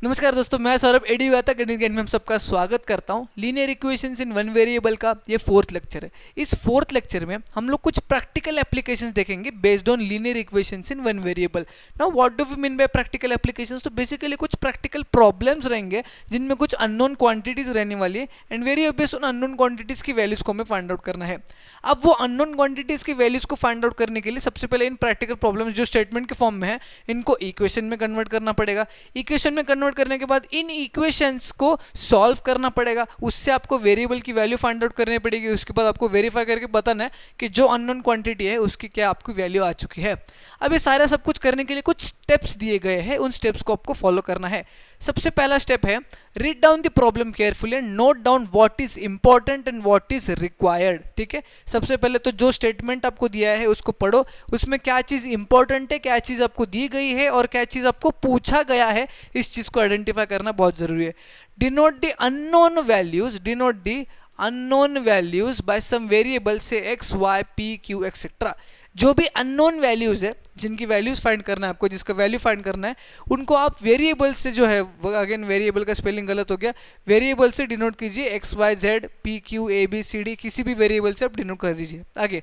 नमस्कार दोस्तों, मैं सौरभ एडी वाता गणित ज्ञान में हम सबका स्वागत करता हूं। Linear equations in one variable का ये फोर्थ लेक्चर है। इस फोर्थ लेक्चर में हम लोग कुछ प्रैक्टिकल एप्लीकेशंस देखेंगे based on linear equations in one variable. Now what do we mean by practical applications? तो बेसिकली कुछ प्रैक्टिकल प्रॉब्लम्स रहेंगे जिनमें कुछ अननोन क्वांटिटीज रहने वाली है एंड वेरी ऑब्वियस उन अननोन क्वांटिटीज की वैल्यूज को हमें फाइंड आउट करना है। अब वो अननोन क्वांटिटीज की वैल्यूज को फाइंड आउट करने के लिए सबसे पहले इन प्रैक्टिकल प्रॉब्लम्स जो स्टेटमेंट के फॉर्म में है इनको इक्वेशन में कन्वर्ट करना पड़ेगा। इक्वेशन में कन्वर्ट करने के बाद इन इक्वेशंस को सॉल्व करना पड़ेगा। उससे आपको वेरिएबल की वैल्यू फाइंड आउट करनी पड़ेगी। उसके बाद आपको वेरीफाई करके बताना है कि जो अननोन क्वांटिटी है उसकी क्या आपकी वैल्यू आ चुकी है। अब ये सारा सब कुछ करने के लिए कुछ स्टेप्स दिए गए हैं, उन स्टेप्स को आपको फॉलो करना है। सबसे पहला स्टेप है read down the problem carefully and note down what is important and what is required. ठीक है, सबसे पहले तो जो स्टेटमेंट आपको दिया है उसको पढ़ो, उसमें क्या चीज इंपॉर्टेंट है, क्या चीज आपको दी गई है और क्या चीज आपको पूछा गया है, इस चीज को आइडेंटिफाई करना बहुत जरूरी है। Denote the unknown values, denote the unknown values by some variable से X Y P Q etcetera. जो भी अननोन वैल्यूज है, जिनकी वैल्यूज फाइंड करना है आपको, जिसका वैल्यू फाइंड करना है, उनको आप वेरिएबल से जो है, अगेन वेरिएबल का स्पेलिंग गलत हो गया, वेरिएबल से डिनोट कीजिए। X Y Z P Q A B C D किसी भी वेरिएबल से आप डिनोट कर दीजिए। आगे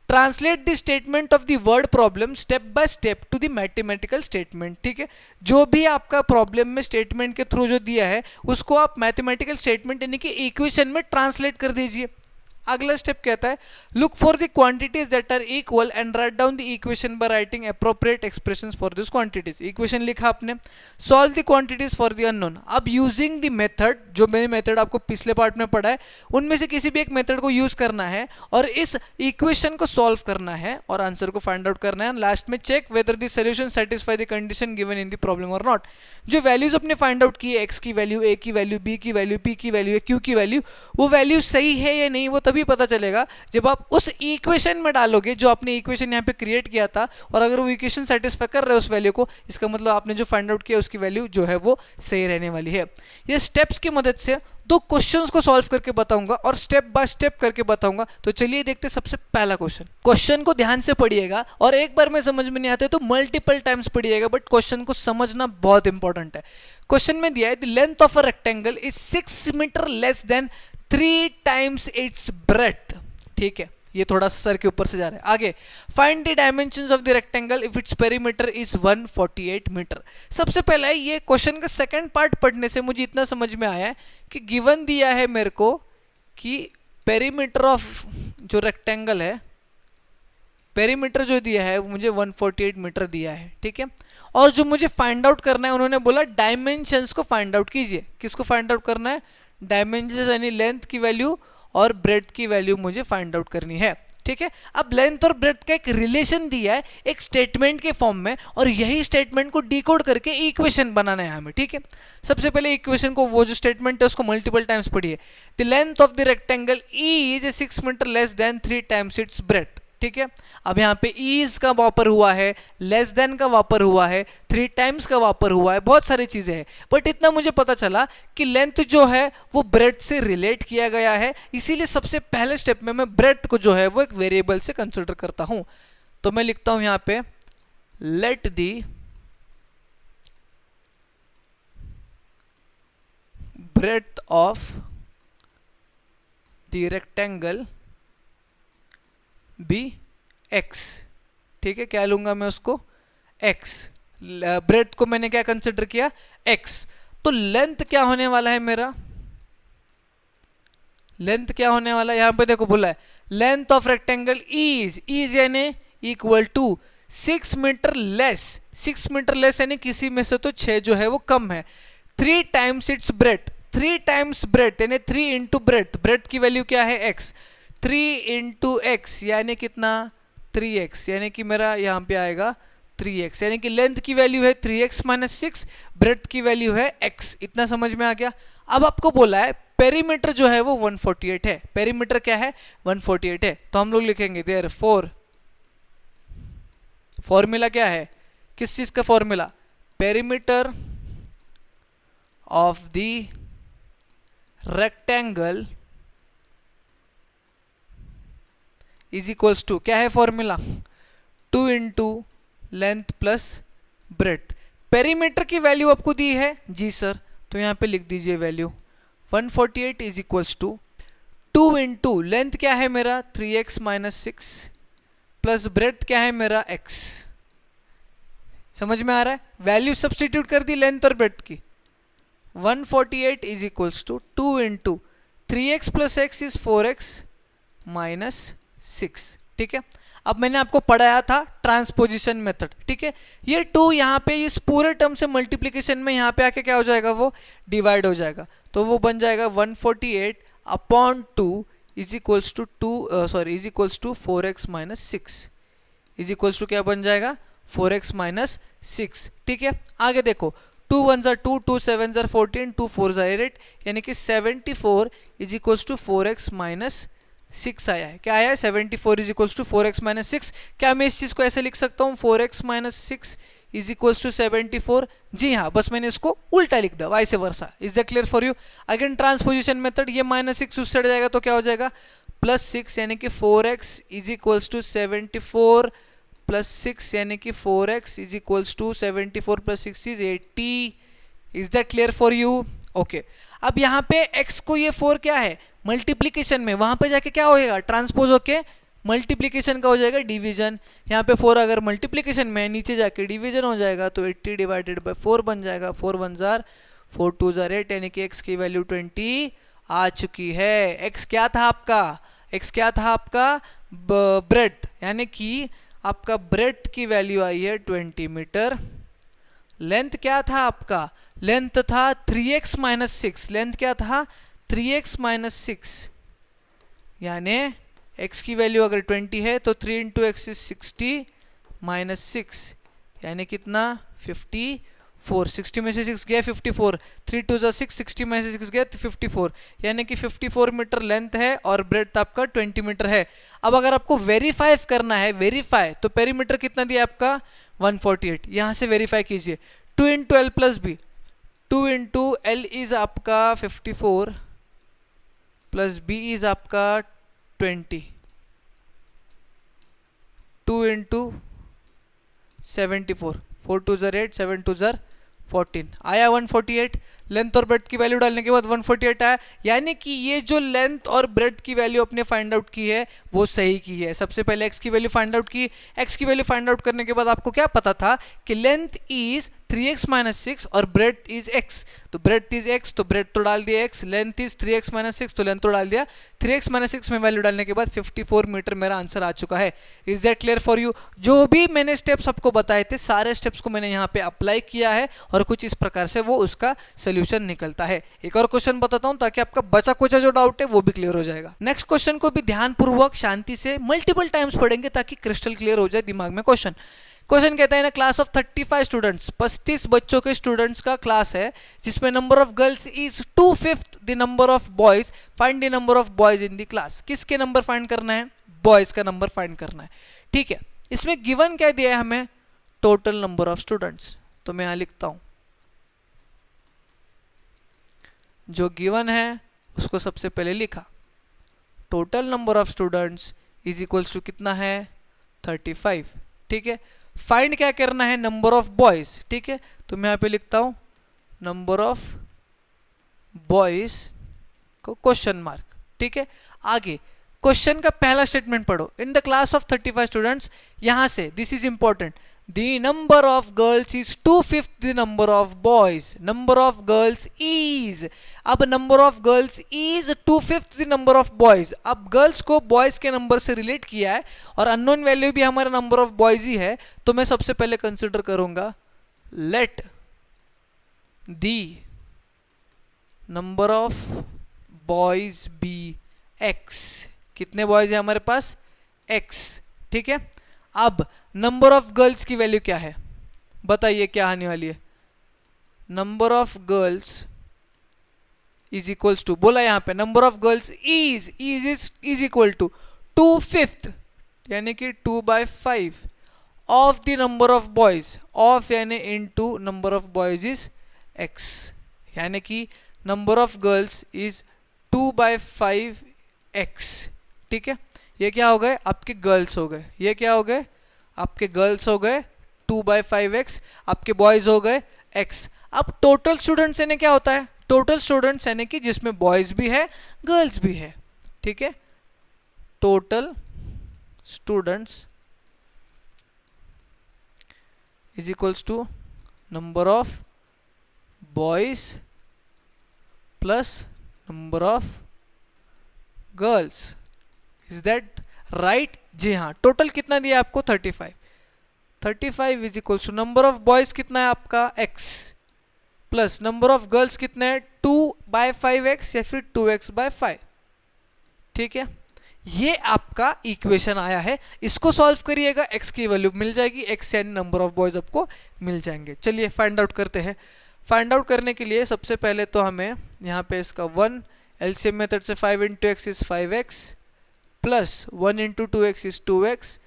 translate the statement of the word problem step by step to the mathematical statement. ठीक है, जो भी आपका प्रॉब्लम में स्टेटमेंट के थ्रू जो दिया है उसको आप मैथमेटिकल स्टेटमेंट यानी कि इक्वेशन में ट्रांसलेट कर दीजिए। अगला स्टेप कहता है look for the quantities that are equal and write down the equation by writing appropriate expressions for this quantities. Equation लिखा आपने, solve the quantities for the unknown. अब यूजिंग द मेथड, जो मैंने मेथड आपको पिछले part में पढ़ा है उनमें से किसी भी एक मेथड को यूज करना है और इस इक्वेशन को सॉल्व करना है और आंसर को फाइंड आउट करना है। लास्ट में check whether the solution satisfy the condition given in the problem और नॉट। जो वैल्यूज अपने फाइंड आउट की है, एक्स की वैल्यू, ए की वैल्यू, बी की वैल्यू, पी की वैल्यू, क्यू की वैल्यू, वो वैल्यू सही है या नहीं वो तभी पता चलेगा जब आप उस इक्वेशन में डालोगे जो आपने इक्वेशन यहाँ पे क्रिएट किया था। और अगर वो इक्वेशन सेटिस्फाई कर रहे हो उस वैल्यू को, इसका मतलब आपने जो फाइंड आउट किया उसकी वैल्यू जो है वो सही रहने वाली है। ये स्टेप्स की मदद से दो क्वेश्चंस को सॉल्व करके बताऊंगा और स्टेप बाय स्टेप करके बताऊंगा। तो चलिए देखते सबसे पहला क्वेश्चन। क्वेश्चन को ध्यान से पढ़िएगा और एक बार में समझ में नहीं आते तो मल्टीपल टाइम्स पढ़िएगा, बट क्वेश्चन को समझना बहुत इंपॉर्टेंट है। क्वेश्चन में दिया है the length of a rectangle is 6 metre less than 3 times its breadth. ठीक है, ये थोड़ा सा सर के ऊपर से जा रहा है। आगे find the dimensions of the rectangle if its perimeter is 148 meter. सबसे पहले ये क्वेश्चन का सेकंड पार्ट पढ़ने से मुझे इतना समझ में आया कि गिवन दिया है मेरे को कि पेरीमीटर ऑफ जो रेक्टेंगल है, पेरीमीटर जो दिया है वो मुझे 148 मीटर दिया है। ठीक है, और जो मुझे फाइंड आउट करना है उन्होंने बोला डायमेंशंस को फाइंड आउट कीजिए। किसको फाइंड आउट करना है? डायमेंशंस यानी लेंथ की वैल्यू और ब्रेड्थ की वैल्यू मुझे फाइंड आउट करनी है। ठीक है, अब लेंथ और ब्रेड्थ का एक रिलेशन दिया है एक स्टेटमेंट के फॉर्म में और यही स्टेटमेंट को डिकोड करके इक्वेशन बनाना है हमें। ठीक है, सबसे पहले इक्वेशन को, वो जो स्टेटमेंट है उसको मल्टीपल टाइम्स पढ़िए। The length of the rectangle is 6 metre less than 3 times its breadth. ठीक है, अब यहाँ पे इज का वापर हुआ है, लेस देन का वापर हुआ है, 3 टाइम्स का वापर हुआ है, बहुत सारी चीजें हैं, बट इतना मुझे पता चला कि लेंथ जो है वो ब्रेड्थ से रिलेट किया गया है। इसीलिए सबसे पहले स्टेप में मैं ब्रेड्थ को जो है वो एक वेरिएबल से कंसिडर करता हूं। तो मैं लिखता हूं यहाँ पे let the breadth of the rectangle be X. ठीक है, क्या लूंगा मैं उसको? एक्स। ब्रेड्थ को मैंने क्या कंसिडर किया? एक्स। तो लेंथ क्या होने वाला है मेरा? लेंथ क्या होने वाला है? यहां पे देखो बोला है लेंथ ऑफ रेक्टेंगल इज यानी equal to 6 metre less. 6 metre less यानी किसी में से तो 6 जो है वो कम है। 3 times its breadth, 3 times breadth यानी 3 इंटू ब्रेड्थ। ब्रेड्थ की वैल्यू क्या है? एक्स। 3 इंटू एक्स यानी कितना? 3x, यानी कि मेरा यहाँ पे आएगा 3x, यानी कि लेंथ की वैल्यू है 3x माइनस 6, ब्रेड्थ की वैल्यू है x। इतना समझ में आ गया? अब आपको बोला है पेरीमीटर जो है वो 148 है। पेरीमीटर क्या है? 148 है। तो हम लोग लिखेंगे देयरफॉर, फॉर्मूला क्या है? किस चीज का formula? Perimeter of the rectangle is equals to, क्या है formula? 2 into length plus breadth. Perimeter की वैल्यू आपको दी है जी सर, तो यहाँ पे लिख दीजिए value 148 is equals to 2 into length क्या है मेरा 3x माइनस 6 प्लस ब्रेथ क्या है मेरा x। समझ में आ रहा है? वैल्यू सब्सटीट्यूट कर दी लेंथ और ब्रेथ की। 148 is equals to 2 into 3x plus x is 4x minus 6। ठीक है, अब मैंने आपको पढ़ाया था ट्रांसपोजिशन मेथड। ठीक है, ये 2 यहाँ पे इस पूरे टर्म से मल्टीप्लीकेशन में यहाँ पे आके क्या हो जाएगा, वो डिवाइड हो जाएगा, तो वो बन जाएगा 148 upon 2 is equals to 4x minus 6 is equals to क्या बन जाएगा 4x माइनस 6। ठीक है, आगे देखो 2 1 ज़ा 2, 2 7 ज़ा 14, 2 4 ज़ा 8, यानी कि 74 is equals to 4x minus 6 आया है। क्या आया है? 74 is equals to 4x minus 6। क्या मैं इस चीज़ को ऐसे लिख सकता हूँ 4x minus 6 is equals to 74? जी हाँ, बस मैंने इसको उल्टा लिख दिया, vice versa. Is that clear for you? Again transposition method, ये माइनस 6 उससे हट जाएगा तो क्या हो जाएगा प्लस 6, यानी कि 4x is equals to 74 plus 6, यानी कि 4x is equals to 74 plus 6 is 80। Is that clear for you? Okay, अब यहाँ पे x को ये 4 क्या है मल्टीप्लीकेशन में, वहां पे जाके क्या होएगा ट्रांसपोज होके मल्टीप्लीकेशन का हो जाएगा डिवीजन। यहाँ पे 4 अगर मल्टीप्लीकेशन में नीचे जाके डिवीजन हो जाएगा तो 80 डिवाइडेड बाय 4 बन जाएगा। 4 1 ज़ार 4 2 ज़ार 8, यानी कि x की वैल्यू 20 आ चुकी है। x क्या था आपका? x क्या था आपका? ब्रेथ, यानी कि आपका ब्रेथ की वैल्यू आई है 20 मीटर। लेंथ क्या था आपका? लेंथ था 3x माइनस 6। लेंथ क्या था 3x माइनस 6, यानी x की वैल्यू अगर 20 है तो 3 इंटू एक्स इज 60 माइनस 6, यानी कितना 54। 60 में से 6 गया 54, 3 2 ज़ा 6, 60 में से 6 गया 54, यानी कि 54 मीटर लेंथ है और ब्रेथ आपका 20 मीटर है। अब अगर आपको वेरीफाई करना है, वेरीफाई, तो पेरीमीटर कितना दिया आपका 148, यहाँ से वेरीफाई कीजिए 2 into l plus b, 2 into l is आपका 54 प्लस बी इज आपका 20, 2 इंटू 74, 4 2 ज़ार 8, 7 2 ज़ार 14, आया 148। लेंथ और ब्रेथ की वैल्यू डालने के बाद 148 आया, यानी कि ये जो लेंथ और ब्रेथ की वैल्यू अपने फाइंड आउट की है वो सही की है। सबसे पहले x की वैल्यू फाइंड आउट की, x की वैल्यू फाइंड आउट करने के बाद आपको क्या पता था कि लेंथ इज 3x माइनस 6 और ब्रेथ इज x, तो ब्रेथ इज x तो ब्रेथ तो डाल दिया x, length is 3x minus 6 तो लेंथ तो डाल दिया 3x माइनस 6 में वैल्यू डालने के बाद 54 मीटर मेरा आंसर आ चुका है। Is that clear for you? जो भी मैंने स्टेप्स आपको बताए थे सारे स्टेप्स को मैंने यहाँ पे अप्लाई किया है और कुछ इस प्रकार से वो उसका सोल्यूशन निकलता है। एक और क्वेश्चन बताता हूँ ताकि आपका बचा कुचा जो डाउट है वो भी क्लियर हो जाएगा। नेक्स्ट क्वेश्चन को भी ध्यानपूर्वक शांति से मल्टीपल टाइम्स पढ़ेंगे ताकि क्रिस्टल क्लियर हो जाए दिमाग में। क्वेश्चन कहता है ना क्लास ऑफ 35 स्टूडेंट्स, 35 बच्चों के स्टूडेंट्स का क्लास है जिसमें number of girls is 2/5 the number of boys, find the number of boys in the class. किसके नंबर फाइंड करना है? बॉयज का नंबर फाइंड करना है। ठीक है, इसमें गिवन क्या दिया है हमें? Total number of students. तो मैं यहां लिखता हूं जो गिवन है उसको सबसे पहले लिखा, total number of students is equals to कितना है 35। ठीक है, फाइंड क्या करना है? Number of boys. ठीक है, तो मैं यहाँ पे लिखता हूं नंबर ऑफ बॉयज को क्वेश्चन मार्क। ठीक है, आगे क्वेश्चन का पहला स्टेटमेंट पढ़ो, in the class of 35 students, यहां से this is important, the number of girls is 2/5 the number of boys, number of girls is, अब number of girls is 2/5 the number of boys। अब girls को boys के number से relate किया है और अननोन वैल्यू भी हमारा नंबर ऑफ बॉयज ही है, तो मैं सबसे पहले कंसिडर करूंगा let the number of boys be x। कितने बॉयज है हमारे पास? x। ठीक है, अब नंबर ऑफ गर्ल्स की वैल्यू क्या है बताइए, क्या आने वाली है? Number of girls is equals to, बोला यहां पे number of girls is equal to 2/5 यानी कि 2/5 of the number of boys, of यानी into number of boys is x, यानी कि number of girls is 2/5 x। ठीक है, ये क्या हो गए? आपके गर्ल्स हो गए। ये क्या हो गए? आपके गर्ल्स हो गए 2/5x, आपके बॉयज हो गए x। अब टोटल स्टूडेंट्स यानी क्या होता है? टोटल स्टूडेंट्स यानी कि जिसमें बॉयज भी है गर्ल्स भी है, ठीक है। Total students is equals to number of boys plus number of girls. Is that right? जी हाँ। टोटल कितना दिया आपको? 35। 35 is equal to number of boys कितना है आपका? x plus number of girls कितना है? 2/5x या फिर 2x/5, ठीक है। ये आपका इक्वेशन आया है, इसको सॉल्व करिएगा, x की वैल्यू मिल जाएगी, x यानी नंबर ऑफ बॉयज आपको मिल जाएंगे। चलिए फाइंड आउट करते हैं। फाइंड आउट करने के लिए सबसे पहले तो हमें यहाँ पे इसका 1 एलसीएम मेथड से 5 into x is 5x plus 1 into 2x is 2x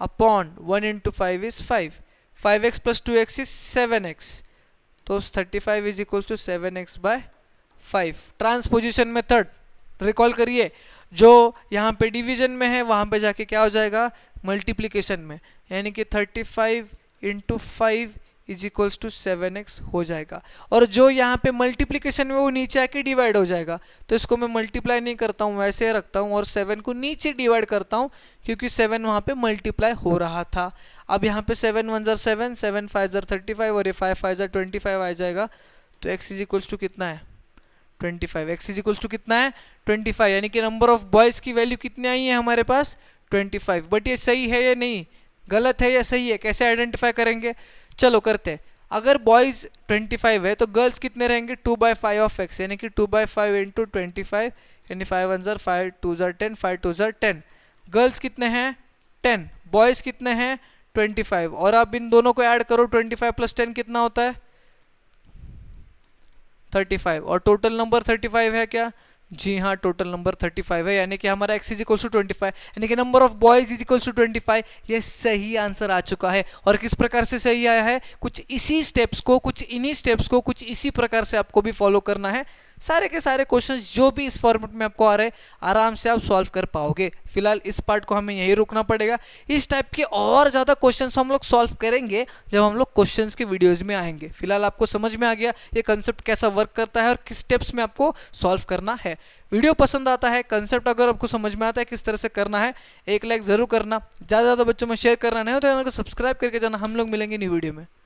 upon 1 into 5 is 5। 5x plus 2x is 7x, तो 35 is equal to 7x/5। Transposition method recall करिए, जो यहाँ पे डिवीजन में है वहाँ पे जाके क्या हो जाएगा? मल्टीप्लिकेशन में, यानी कि 35 into 5 is equals to 7x हो जाएगा। और जो यहाँ पे मल्टीप्लिकेशन में वो नीचे आके डिवाइड हो जाएगा, तो इसको मैं मल्टीप्लाई नहीं करता हूँ, वैसे रखता हूँ और 7 को नीचे डिवाइड करता हूँ, क्योंकि 7 वहाँ पे मल्टीप्लाई हो रहा था। अब यहाँ पे 7 1 ज़र 7, 7 5 ज़र 35 और ये 5 5 ज़र 25 आ जाएगा। तो x इज इक्वल्स टू कितना है? 25। x इज इक्वल्स टू कितना है? 25, यानी कि नंबर ऑफ बॉयज़ की वैल्यू कितनी आई है हमारे पास? 25। बट ये सही है या नहीं, गलत है या सही है, कैसे आइडेंटिफाई करेंगे? चलो करते हैं। अगर बॉयज़ 25 है तो गर्ल्स कितने रहेंगे? 2/5 ऑफ x, यानी कि 2/5 इंटू 25, यानी 5 1 ज़र 5 2 ज़र 10 5 2 ज़र 10। गर्ल्स कितने हैं? 10। बॉयज़ कितने हैं? 25। और आप इन दोनों को ऐड करो, 25 प्लस 10 कितना होता है? 35। और टोटल नंबर 35 है क्या? जी हाँ, टोटल नंबर 35 है, यानी कि हमारा x इज इक्वल टू 25, यानी कि number of boys is equal to 25। ये सही आंसर आ चुका है। और किस प्रकार से सही आया है? कुछ इसी स्टेप्स को, कुछ इन्हीं स्टेप्स को कुछ इसी प्रकार से आपको भी फॉलो करना है। सारे के सारे क्वेश्चंस जो भी इस फॉर्मेट में आपको आ रहे हैं आराम से आप सॉल्व कर पाओगे। फिलहाल इस पार्ट को हमें यहीं रुकना पड़ेगा। इस टाइप के और ज़्यादा क्वेश्चंस हम लोग सॉल्व करेंगे जब हम लोग क्वेश्चंस के वीडियोज़ में आएंगे। फिलहाल आपको समझ में आ गया ये कंसेप्ट कैसा वर्क करता है और किस स्टेप्स में आपको सॉल्व करना है। वीडियो पसंद आता है, कंसेप्ट अगर आपको समझ में आता है किस तरह से करना है, एक लाइक ज़रूर करना। ज़्यादा बच्चों में शेयर करना नहीं हो तो चैनल को सब्सक्राइब करके जाना। हम लोग मिलेंगे न्यू वीडियो में।